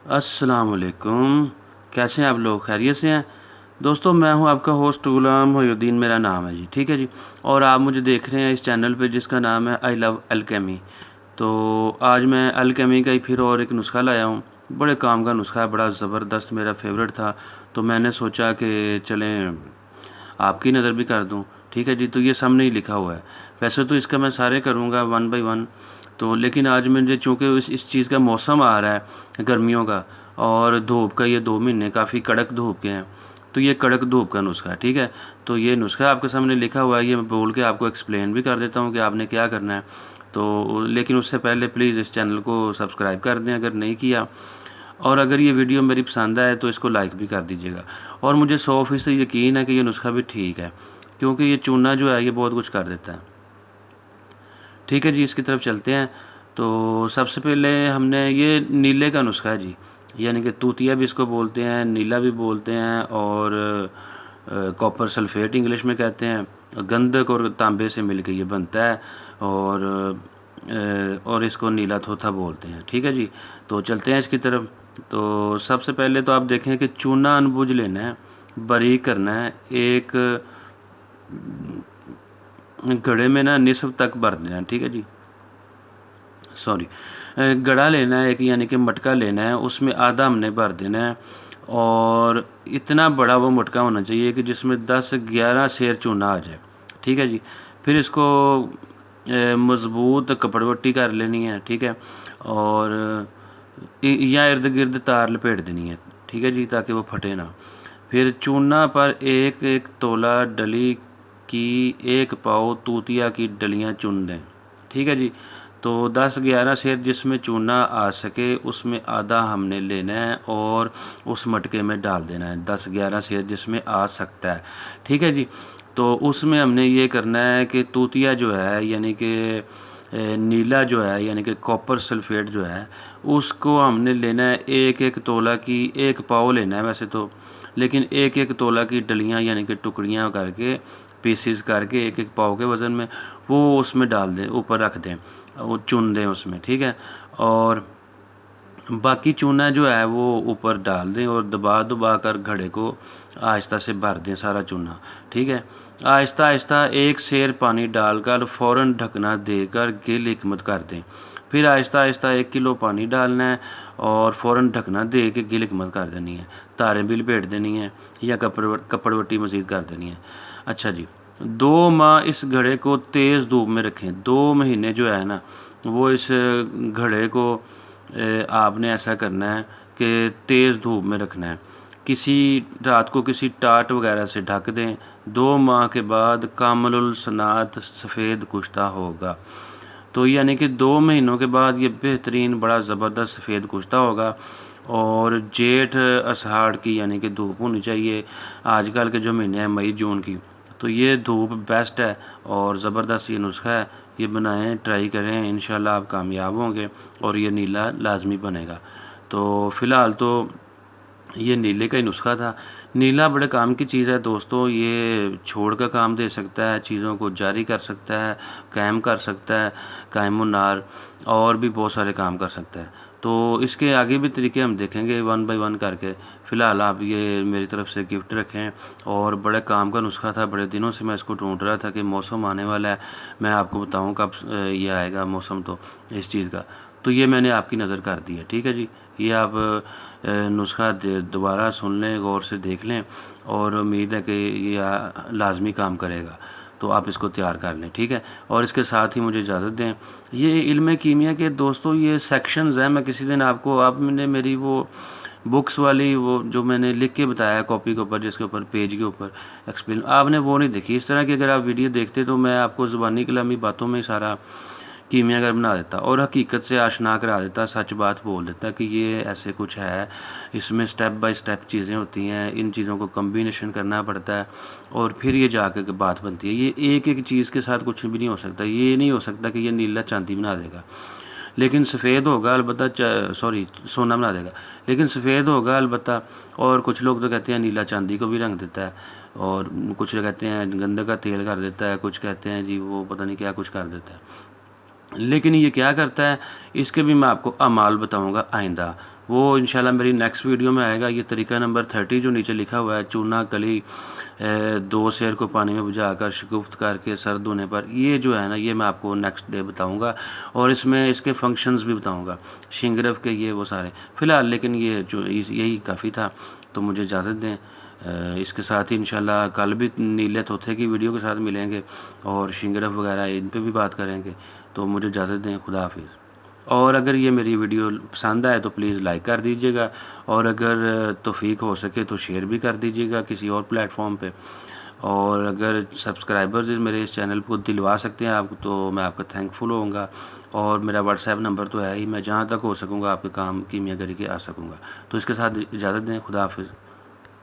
السلام علیکم، کیسے ہیں آپ لوگ؟ خیریت سے ہیں دوستوں؟ میں ہوں آپ کا ہوسٹ غلام محی الدین، میرا نام ہے جی، ٹھیک ہے جی۔ اور آپ مجھے دیکھ رہے ہیں اس چینل پہ جس کا نام ہے آئی لو الکیمی۔ تو آج میں الکیمی کا ہی پھر اور ایک نسخہ لایا ہوں، بڑے کام کا نسخہ ہے، بڑا زبردست، میرا فیوریٹ تھا، تو میں نے سوچا کہ چلیں آپ کی نظر بھی کر دوں، ٹھیک ہے جی۔ تو یہ سامنے ہی لکھا ہوا ہے، ویسے تو اس کا میں سارے کروں گا 1 بائی 1، تو لیکن آج مجھے چونکہ اس چیز کا موسم آ رہا ہے گرمیوں کا، اور دھوپ کا، یہ 2 مہینے کافی کڑک دھوپ کے ہیں، تو یہ کڑک دھوپ کا نسخہ ہے، ٹھیک ہے۔ تو یہ نسخہ آپ کے سامنے لکھا ہوا ہے، یہ میں بول کے آپ کو ایکسپلین بھی کر دیتا ہوں کہ آپ نے کیا کرنا ہے، تو لیکن اس سے پہلے پلیز اس چینل کو سبسکرائب کر دیں اگر نہیں کیا، اور اگر یہ ویڈیو میری پسند آئے تو اس کو لائک بھی کر دیجیے گا۔ اور مجھے 100% یقین ہے کہ یہ نسخہ بھی ٹھیک ہے، کیونکہ یہ چونا جو ہے یہ بہت کچھ کر دیتا ہے، ٹھیک ہے جی۔ اس کی طرف چلتے ہیں۔ تو سب سے پہلے ہم نے یہ نیلے کا نسخہ ہے جی، یعنی کہ توتیا بھی اس کو بولتے ہیں، نیلا بھی بولتے ہیں، اور کاپر سلفیٹ انگلش میں کہتے ہیں، گندھک اور تانبے سے مل کے یہ بنتا ہے، اور اس کو نیلا تھوتھا بولتے ہیں، ٹھیک ہے جی۔ تو چلتے ہیں اس کی طرف۔ تو سب سے پہلے تو آپ دیکھیں کہ چونا انبوجھ لینا ہے، باریک کرنا ہے، ایک گھڑے میں نا نصف تک بھر دینا ہے، ٹھیک ہے جی، سوری، گڑا لینا ہے ایک، یعنی کہ مٹکا لینا ہے، اس میں آدھا ہم نے بھر دینا ہے، اور اتنا بڑا وہ مٹکا ہونا چاہیے کہ جس میں 10-11 سیر چونا آ جائے، ٹھیک ہے جی۔ پھر اس کو مضبوط کپڑوٹی کر لینی ہے، ٹھیک ہے، اور یا ارد گرد تار لپیٹ دینی ہے، ٹھیک ہے جی، تاکہ وہ پھٹے نہ۔ پھر چونا پر ایک ایک تولا ڈلی کی 1 پاؤ توتیا کی ڈلیاں چن دیں، ٹھیک ہے جی۔ تو 10-11 سیر جس میں چونا آ سکے اس میں آدھا ہم نے لینا ہے اور اس مٹکے میں ڈال دینا ہے، 10-11 سیر جس میں آ سکتا ہے، ٹھیک ہے جی۔ تو اس میں ہم نے یہ کرنا ہے کہ توتیا جو ہے، یعنی کہ نیلا جو ہے، یعنی کہ کاپر سلفیٹ جو ہے، اس کو ہم نے لینا ہے 1 تولا کی 1 پاؤ لینا ہے ویسے تو، لیکن 1 تولا کی ڈلیاں یعنی کہ ٹکڑیاں کر کے، پیسز کر کے 1 پاؤ کے وزن میں وہ اس میں ڈال دیں، اوپر رکھ دیں، وہ چن دیں اس میں، ٹھیک ہے۔ اور باقی چونا جو ہے وہ اوپر ڈال دیں اور دبا دبا کر گھڑے کو آہستہ سے بھر دیں سارا چونا، ٹھیک ہے۔ آہستہ آہستہ 1 سیر پانی ڈال کر فوراً ڈھکنا دے کر گل حکمت کر دیں۔ پھر آہستہ آہستہ 1 کلو پانی ڈالنا ہے اور فوراً ڈھکنا دے کے گل حکمت کر دینی ہے، تاریں بھی لپیٹ دینی ہیں یا کپڑوٹی مزید کر دینی ہے۔ اچھا جی، 2 ماہ اس گھڑے کو تیز دھوپ میں رکھیں، 2 مہینے جو ہے نا وہ اس گھڑے کو آپ نے ایسا کرنا ہے کہ تیز دھوپ میں رکھنا ہے، رات کو کسی ٹاٹ وغیرہ سے ڈھک دیں، 2 ماہ کے بعد کامل الصنعت سفید کشتہ ہوگا۔ تو یعنی کہ 2 مہینوں کے بعد یہ بہترین بڑا زبردست سفید کشتہ ہوگا، اور جیٹھ اساڑھ کی یعنی کہ دھوپ ہونی چاہیے، آج کل کے جو مہینے ہیں مئی جون کی، تو یہ دھوپ بیسٹ ہے اور زبردست یہ نسخہ ہے، یہ بنائیں، ٹرائی کریں، انشاءاللہ آپ کامیاب ہوں گے اور یہ نیلا لازمی بنے گا۔ تو فی الحال تو یہ نیلے کا ہی نسخہ تھا۔ نیلا بڑے کام کی چیز ہے دوستو، یہ چھوڑ کا کام دے سکتا ہے، چیزوں کو جاری کر سکتا ہے، قائم کر سکتا ہے، قائم النار، اور بھی بہت سارے کام کر سکتا ہے۔ تو اس کے آگے بھی طریقے ہم دیکھیں گے 1 بائی 1 کر کے، فی الحال آپ یہ میری طرف سے گفٹ رکھیں، اور بڑے کام کا نسخہ تھا، بڑے دنوں سے میں اس کو ڈھونڈ رہا تھا کہ موسم آنے والا ہے، میں آپ کو بتاؤں کب یہ آئے گا موسم، تو اس چیز کا تو یہ میں نے آپ کی نظر کر دی ہے، ٹھیک ہے جی۔ یہ آپ نسخہ دوبارہ سن لیں، غور سے دیکھ لیں، اور امید ہے کہ یہ لازمی کام کرے گا، تو آپ اس کو تیار کر لیں، ٹھیک ہے۔ اور اس کے ساتھ ہی مجھے اجازت دیں، یہ علم کیمیا کے دوستوں یہ سیکشنز ہیں، میں کسی دن آپ نے میری وہ بکس والی وہ جو میں نے لکھ کے بتایا کاپی کے اوپر، جس کے اوپر پیج کے اوپر ایکسپلین، آپ نے وہ نہیں دیکھی۔ اس طرح کی اگر آپ ویڈیو دیکھتے تو میں آپ کو زبانی کلامی باتوں میں سارا کیمیا گر بنا دیتا اور حقیقت سے آشنا کرا دیتا، سچ بات بول دیتا کہ یہ ایسے کچھ ہے، اس میں سٹیپ بائی سٹیپ چیزیں ہوتی ہیں، ان چیزوں کو کمبینیشن کرنا پڑتا ہے، اور پھر یہ جا کے بات بنتی ہے۔ یہ ایک چیز کے ساتھ کچھ بھی نہیں ہو سکتا، یہ نہیں ہو سکتا کہ یہ نیلا چاندی بنا دے گا، لیکن سفید ہوگا البتہ، سونا بنا دے گا لیکن سفید ہوگا البتہ۔ اور کچھ لوگ تو کہتے ہیں نیلا چاندی کو بھی رنگ دیتا ہے، اور کچھ کہتے ہیں گندھک کا تیل کر دیتا ہے، کچھ کہتے ہیں جی وہ پتہ نہیں کیا کچھ کر دیتا ہے۔ لیکن یہ کیا کرتا ہے، اس کے بھی میں آپ کو اعمال بتاؤں گا آئندہ، وہ انشاءاللہ میری نیکسٹ ویڈیو میں آئے گا۔ یہ طریقہ نمبر 30 جو نیچے لکھا ہوا ہے، چونا کلی 2 سیر کو پانی میں بجھا کر شگفت کر کے سر دھونے پر، یہ جو ہے نا، یہ میں آپ کو نیکسٹ ڈے بتاؤں گا، اور اس میں اس کے فنکشنز بھی بتاؤں گا، شنگرف کے یہ وہ سارے فی الحال۔ لیکن یہ جو یہی کافی تھا، تو مجھے اجازت دیں۔ اس کے ساتھ ہی انشاءاللہ کل بھی نیلے طوطے کی ویڈیو کے ساتھ ملیں گے، اور شنگرف وغیرہ ان پہ بھی بات کریں گے۔ تو مجھے اجازت دیں، خدا حافظ۔ اور اگر یہ میری ویڈیو پسند آئے تو پلیز لائک کر دیجیے گا، اور اگر توفیق ہو سکے تو شیئر بھی کر دیجیے گا کسی اور پلیٹ فارم پہ، اور اگر سبسکرائبرز میرے اس چینل کو دلوا سکتے ہیں آپ، تو میں آپ کا تھینک فل ہوں گا۔ اور میرا واٹس ایپ نمبر تو ہے ہی، میں جہاں تک ہو سکوں گا آپ کے کام کی میں کر کے آ سکوں گا۔ تو اس کے ساتھ اجازت دیں، خدا حافظ۔